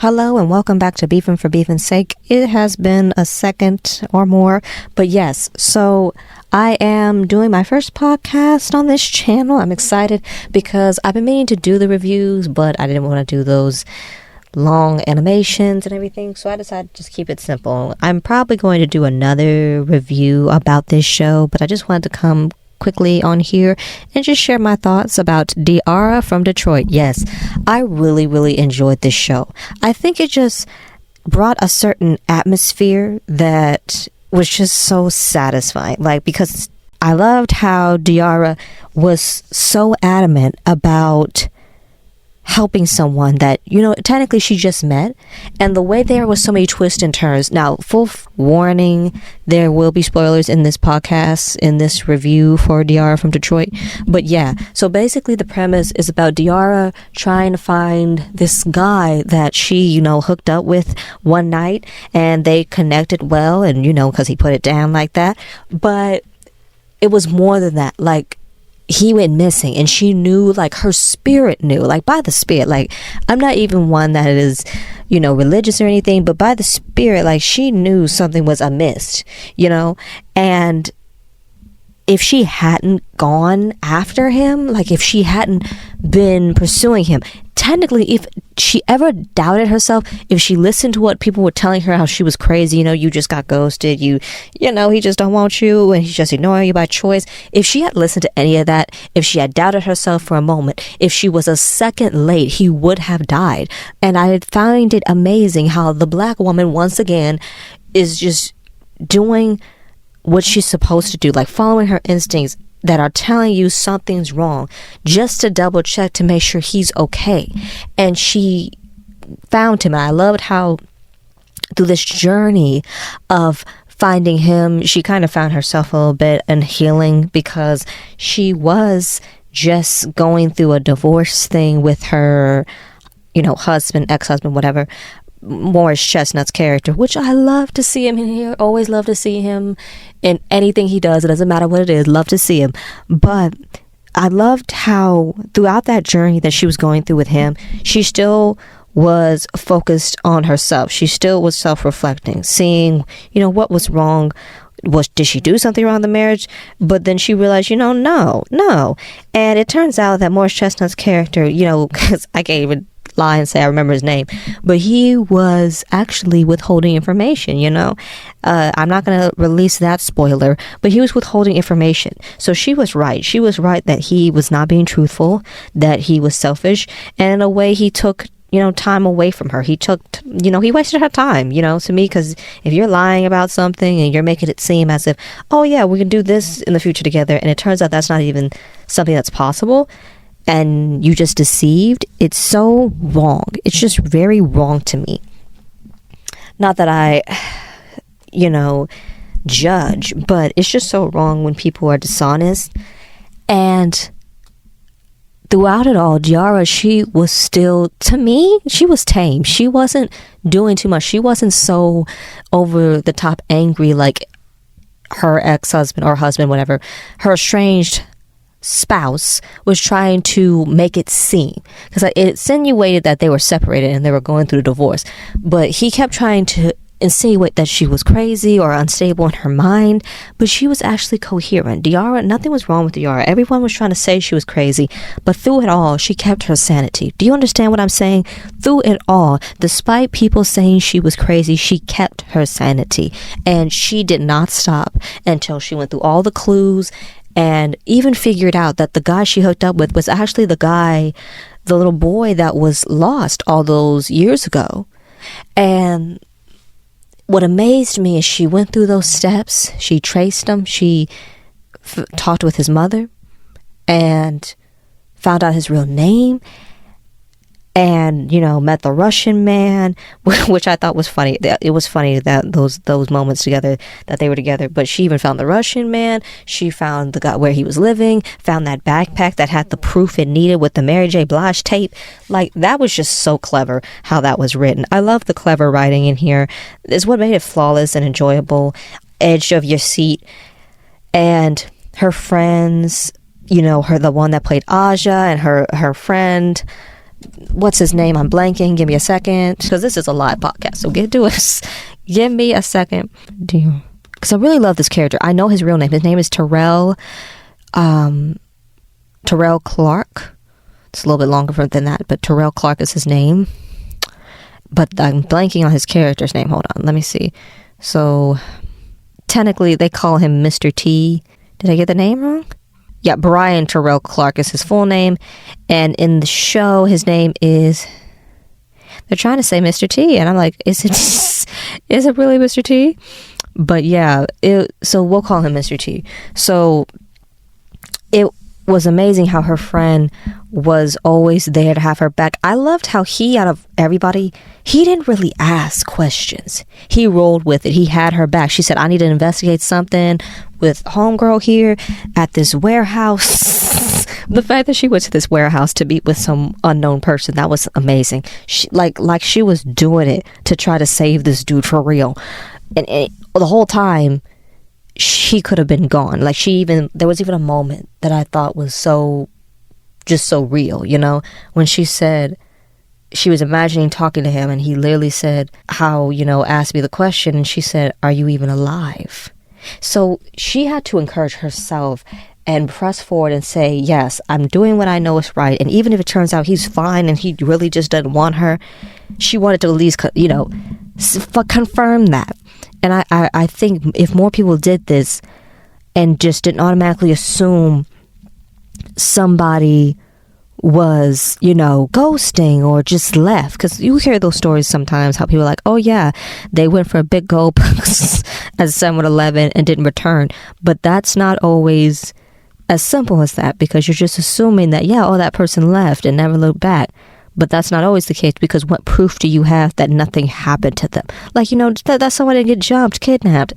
Hello and welcome back to Beefin for Beefin's sake. It has been a second or more, but yes, so I am doing my first podcast on this channel. I'm excited because I've been meaning to do the reviews, but I didn't want to do those long animations and everything, so I decided to just keep it simple. I'm probably going to do another review about this show, but I just wanted to come quickly on here and just share my thoughts about Diarra from Detroit. Yes, I really enjoyed this show. I think it just brought a certain atmosphere that was just so satisfying, because I loved how Diarra was so adamant about helping someone that, technically she just met, and the way there was so many twists and turns. Now, full warning, there will be spoilers in this podcast, in this review for Diarra from Detroit, but yeah, so basically the premise is about Diarra trying to find this guy that she, hooked up with one night, and they connected well, and because he put it down like that, but it was more than that. He went missing, and she knew, her spirit knew, by the spirit. I'm not even one that is, religious or anything, but by the spirit, she knew something was amiss, and if she hadn't gone after him, if she hadn't been pursuing him, technically, if she ever doubted herself, if she listened to what people were telling her, how she was crazy, you just got ghosted, he just don't want you, and he's just ignoring you by choice. If she had listened to any of that, if she had doubted herself for a moment, if she was a second late, he would have died. And I find it amazing how the black woman, once again, is just doing what she's supposed to do, following her instincts that are telling you something's wrong, just to double check to make sure he's okay. And she found him. And I loved how through this journey of finding him, she kind of found herself a little bit and healing, because she was just going through a divorce thing with her, husband, ex-husband, whatever, Morris Chestnut's character, which I love to see him in here. Always love to see him in anything he does. It doesn't matter what it is. Love to see him. But I loved how throughout that journey that she was going through with him, she still was focused on herself. She still was self-reflecting, seeing, what was wrong. Did she do something wrong in the marriage? But then she realized, no. And it turns out that Morris Chestnut's character, because I can't even lie and say I remember his name, but he was actually withholding information. I'm not going to release that spoiler, but he was withholding information. So she was right that he was not being truthful, that he was selfish, and in a way he took time away from her. He took, he wasted her time, to me, because if you're lying about something and you're making it seem as if, oh yeah, we can do this in the future together, and it turns out that's not even something that's possible, and you just deceived, it's so wrong. It's just very wrong to me. Not that I, judge, but it's just so wrong when people are dishonest. And throughout it all, Diarra, she was still, to me, she was tame. She wasn't doing too much. She wasn't so over the top angry like her ex-husband or husband, whatever, her estranged spouse was trying to make it seem, because it insinuated that they were separated and they were going through a divorce, but he kept trying to insinuate that she was crazy or unstable in her mind, but she was actually coherent. Diarra, nothing was wrong with Diarra. Everyone was trying to say she was crazy, but through it all, she kept her sanity. Do you understand what I'm saying? Through it all, despite people saying she was crazy, she kept her sanity, and she did not stop until she went through all the clues and even figured out that the guy she hooked up with was actually the little boy that was lost all those years ago. And what amazed me is she went through those steps, she traced them, she talked with his mother and found out his real name, and met the Russian man, which I thought was funny. It was funny that those moments together, that they were together. But she even found the Russian man. She found the guy where he was living, found that backpack that had the proof it needed with the Mary J. Blige tape. That was just so clever how that was written. I love the clever writing in here. It's what made it flawless and enjoyable. Edge of your seat. And her friends, the one that played Aja, and her friend, what's his name? I'm blanking. Give me a second, because this is a live podcast, so get to us. Give me a second, because I really love this character. I know his real name. His name is Terrell Clark. It's a little bit longer than that, but Terrell Clark is his name. But I'm blanking on his character's name. Hold on, let me see. So technically they call him Mr. T. Did I get the name wrong? Yeah, Brian Terrell Clark is his full name. And in the show, his name is... They're trying to say Mr. T. And I'm like, is it really Mr. T? But yeah, so we'll call him Mr. T. So it was amazing how her friend was always there to have her back. I loved how he, out of everybody, he didn't really ask questions. He rolled with it. He had her back. She said, I need to investigate something with homegirl here at this warehouse. The fact that she went to this warehouse to meet with some unknown person, that was amazing. She, like she was doing it to try to save this dude for real. And the whole time, she could have been gone. Like, there was even a moment that I thought was just so real, you know, when she said she was imagining talking to him, and he literally said, asked me the question, and she said, are you even alive? So she had to encourage herself and press forward and say, yes, I'm doing what I know is right. And even if it turns out he's fine and he really just doesn't want her, she wanted to at least, confirm that. And I think if more people did this and just didn't automatically assume somebody was, ghosting or just left, because you hear those stories sometimes, how people are like, oh yeah, they went for a big gulp at 7-Eleven and didn't return. But that's not always as simple as that, because you're just assuming that, that person left and never looked back. But that's not always the case, because what proof do you have that nothing happened to them? Like, that someone didn't get jumped, kidnapped,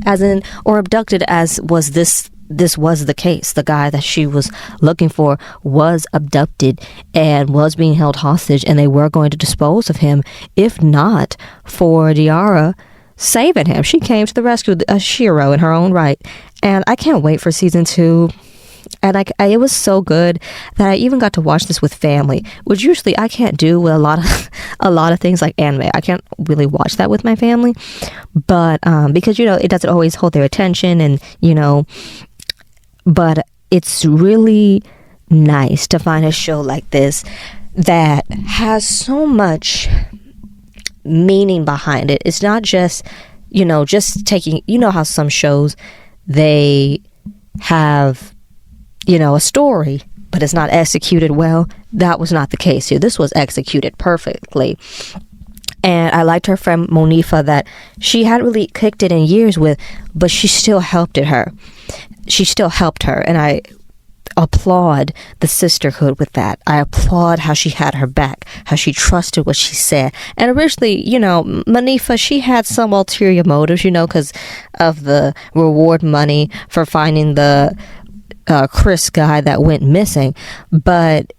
or abducted, as was this was the case. The guy that she was looking for was abducted and was being held hostage, and they were going to dispose of him, if not for Diarra saving him. She came to the rescue, a hero in her own right. And I can't wait for season 2. And it was so good that I even got to watch this with family, which usually I can't do with a lot of things like anime. I can't really watch that with my family, but because it doesn't always hold their attention, and but it's really nice to find a show like this that has so much meaning behind it. It's not just just taking, how some shows, they have a story, but it's not executed well. That was not the case here. This was executed perfectly. And I liked her friend Monifa, that she hadn't really kicked it in years with, but she still helped her. And I applaud the sisterhood with that. I applaud how she had her back, how she trusted what she said. And originally, Monifa, she had some ulterior motives, because of the reward money for finding the Chris guy that went missing, but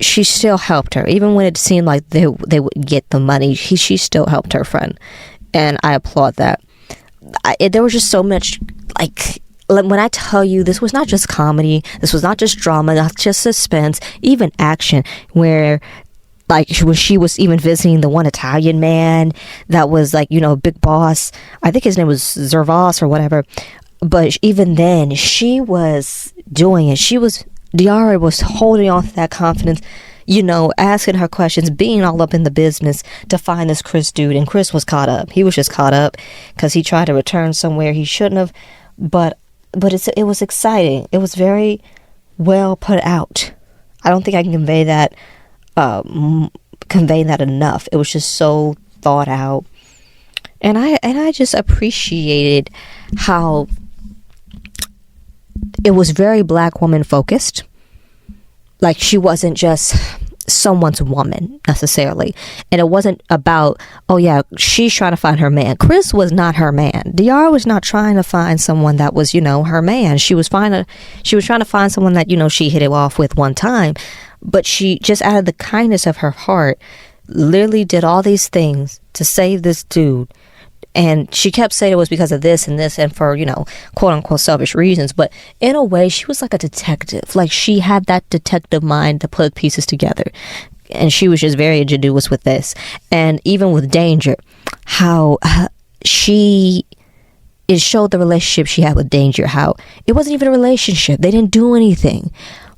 she still helped her, even when it seemed like they would get the money. She still helped her friend, and I applaud that. There was just so much, like when I tell you, this was not just comedy, this was not just drama, not just suspense, even action, where like when she was even visiting the one Italian man that was like, a big boss. I think his name was Zervas or whatever. But even then, she was doing it. Diarra was holding on to that confidence, asking her questions, being all up in the business to find this Chris dude. And Chris was caught up. He was just caught up because he tried to return somewhere he shouldn't have. But it was exciting. It was very well put out. I don't think I can convey that enough. It was just so thought out. And I just appreciated how it was very Black woman focused. Like, she wasn't just someone's woman necessarily, and it wasn't about, oh yeah, she's trying to find her man. Chris was not her man. Diarra was not trying to find someone that was her man. She was trying to find someone that she hit it off with one time, but she just, out of the kindness of her heart, literally did all these things to save this dude. And she kept saying it was because of this and this and for, quote unquote selfish reasons. But in a way, she was like a detective. Like, she had that detective mind to put pieces together. and she was just very ingenuous with this. And even with Danger, how it showed the relationship she had with Danger, how it wasn't even a relationship. They didn't do anything,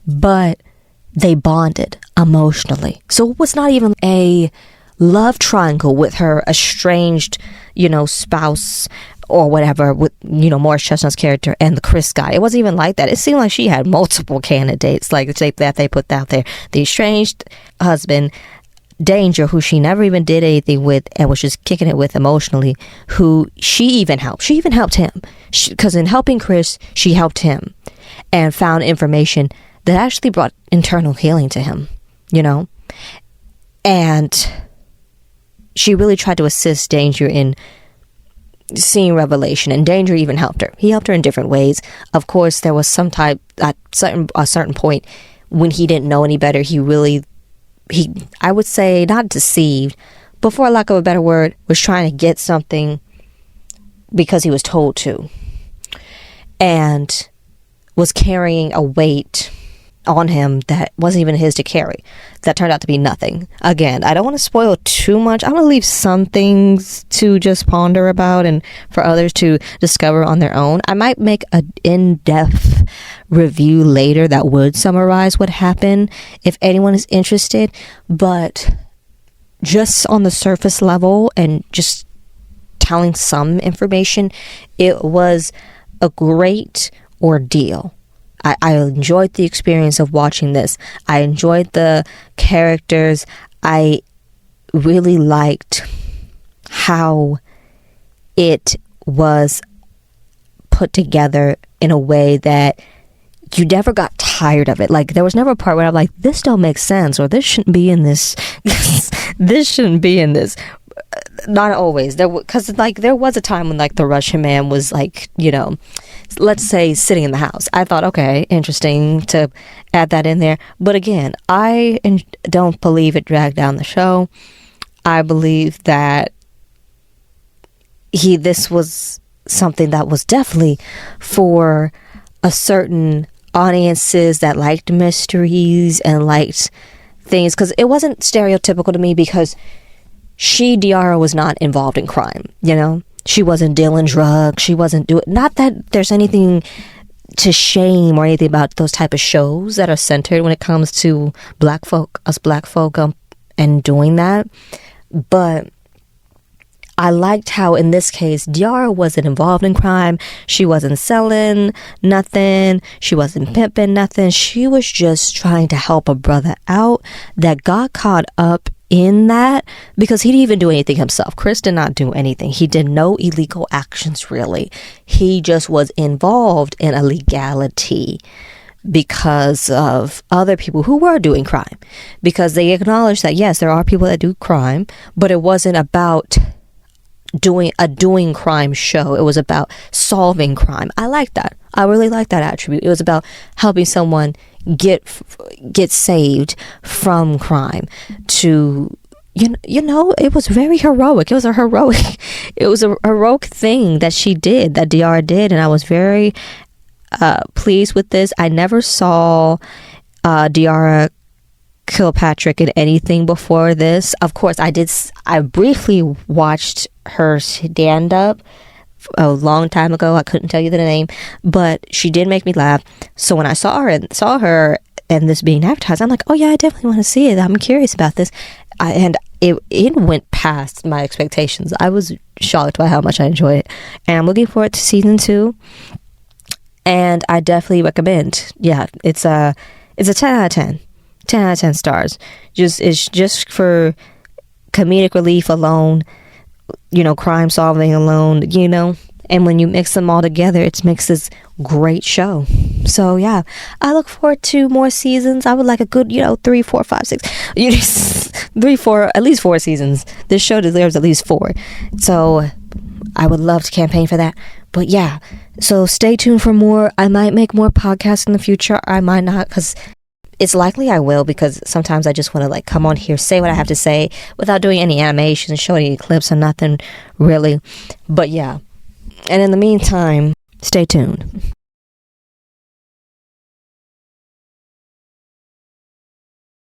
but they bonded emotionally. So it was not even a love triangle with her estranged, spouse or whatever, with, Morris Chestnut's character and the Chris guy. It wasn't even like that. It seemed like she had multiple candidates, like that they put out there. The estranged husband, Danger, who she never even did anything with and was just kicking it with emotionally, who she even helped. She even helped him. Because in helping Chris, she helped him and found information that actually brought internal healing to him, And she really tried to assist Danger in seeing revelation, and Danger even helped her. He helped her in different ways. Of course, there was some type at a certain point when he didn't know any better. He I would say not deceived, but for lack of a better word, was trying to get something because he was told to, and was carrying a weight on him that wasn't even his to carry, that turned out to be nothing. Again, I don't want to spoil too much. I'm going to leave some things to just ponder about and for others to discover on their own. I might make an in-depth review later that would summarize what happened if anyone is interested, but just on the surface level and just telling some information, it was a great ordeal. I enjoyed the experience of watching this. I enjoyed the characters. I really liked how it was put together in a way that you never got tired of it. Like, there was never a part where I'm like, this don't make sense, or this shouldn't be in this. This shouldn't be in this. Not always. Because there was a time when the Russian man was let's say sitting in the house. I thought, okay, interesting to add that in there. But again, I don't believe it dragged down the show. I believe that this was something that was definitely for a certain audiences that liked mysteries and liked things, because it wasn't stereotypical to me, because Diarra was not involved in crime, She wasn't dealing drugs. She wasn't doing... Not that there's anything to shame or anything about those type of shows that are centered when it comes to black folk, and doing that. But I liked how, in this case, Diarra wasn't involved in crime. She wasn't selling nothing. She wasn't pimping nothing. She was just trying to help a brother out that got caught up in that, because he didn't even do anything himself. Chris did not do anything. He did no illegal actions, really. He just was involved in illegality because of other people who were doing crime, because they acknowledged that, yes, there are people that do crime, but it wasn't about doing crime show. It was about solving crime. I like that. I really like that attribute. It was about helping someone get saved from crime. To it was very heroic. It was a heroic thing that she did, that Diarra did, and I was very pleased with this. I never saw Diarra kill Patrick in anything before this. Of course, I briefly watched her stand up a long time ago. I couldn't tell you the name, but she did make me laugh. So when I saw her and this being advertised, I'm like, oh yeah, I definitely want to see it. I'm curious about this. And it went past my expectations. I was shocked by how much I enjoyed it, and I'm looking forward to season 2. And I definitely recommend. Yeah, it's a 10 out of 10. 10 out of 10 stars. It's just for comedic relief alone, crime solving alone, and when you mix them all together, it makes this great show. So yeah, I look forward to more seasons. I would like a good 3, 4, 5, 6 3, 4, at least 4 seasons. This show deserves at least 4, so I would love to campaign for that. But yeah, so stay tuned for more. I might make more podcasts in the future. I might not, because it's likely I will, because sometimes I just want to come on here, say what I have to say without doing any animations, showing any clips or nothing really. But yeah, and in the meantime, stay tuned.